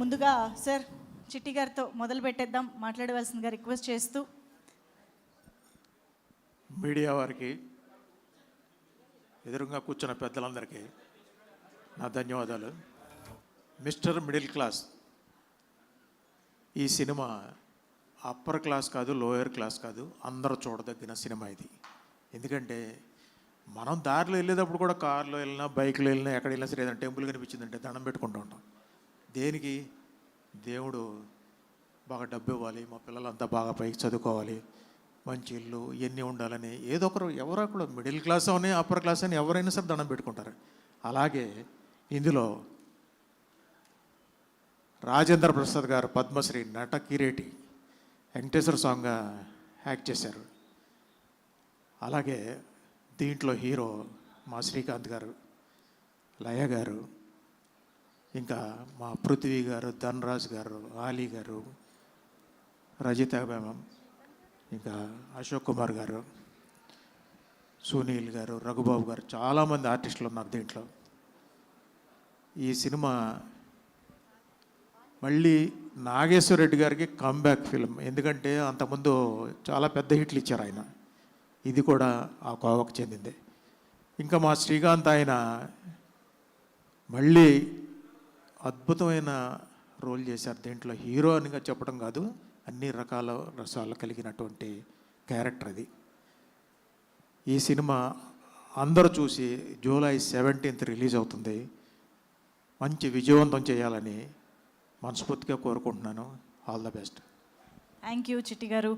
ముందుగా సార్ చిట్టి గారితో మొదలు పెట్టేద్దాం, మాట్లాడవలసిందిగా రిక్వెస్ట్ చేస్తూ. మీడియా వారికి, ఎదురుగా కూర్చున్న పెద్దలందరికీ నా ధన్యవాదాలు. మిస్టర్ మిడిల్ క్లాస్ ఈ సినిమా అప్పర్ క్లాస్ కాదు, లోయర్ క్లాస్ కాదు, అందరూ చూడదగిన సినిమా ఇది. ఎందుకంటే మనం దారిలో వెళ్ళేటప్పుడు కూడా కార్లో వెళ్ళినా, బైక్లో వెళ్ళినా, ఎక్కడ వెళ్ళినా సరే ఏదైనా టెంపుల్ కనిపించిందంటే దండం పెట్టుకుంటూ ఉంటాం. దేనికి? దేవుడు బాగా డబ్బు ఇవ్వాలి, మా పిల్లలంతా బాగా పైకి చదువుకోవాలి, మంచి ఇల్లు ఇవన్నీ ఉండాలని ఏదో ఒకరు ఎవరో కూడా మిడిల్ క్లాస్ అని అప్పర్ క్లాస్ అని ఎవరైనా సరే దండం పెట్టుకుంటారు. అలాగే ఇందులో రాజేంద్ర ప్రసాద్ గారు పద్మశ్రీ నట కిరీటి వెంకటేశ్వర స్వామిగా యాక్ట్ చేశారు. అలాగే దీంట్లో హీరో మా శ్రీకాంత్ గారు, లయ గారు, ఇంకా మా పృథ్వీ గారు, ధనరాజ్ గారు, ఆలీ గారు, రజిత మేమం, ఇంకా అశోక్ కుమార్ గారు, సునీల్ గారు, రఘుబాబు గారు, చాలామంది ఆర్టిస్టులు ఉన్నారు దీంట్లో. ఈ సినిమా మళ్ళీ నాగేశ్వర రెడ్డి గారికి కమ్బ్యాక్ ఫిల్మ్. ఎందుకంటే అంతకుముందు చాలా పెద్ద హిట్లు ఇచ్చారు ఆయన, ఇది కూడా ఆ కోవకు చెందిందే. ఇంకా మా శ్రీకాంత్ ఆయన మళ్ళీ అద్భుతమైన రోల్ చేశారు దీంట్లో. హీరో అనిగా చెప్పడం కాదు, అన్ని రకాల రసాలు కలిగినటువంటి క్యారెక్టర్ అది. ఈ సినిమా అందరూ చూసి జూలై 17th రిలీజ్ అవుతుంది. మంచి విజయవంతం చేయాలని మనస్ఫూర్తిగా కోరుకుంటున్నాను. All the best. Thank you చిట్టి గారు.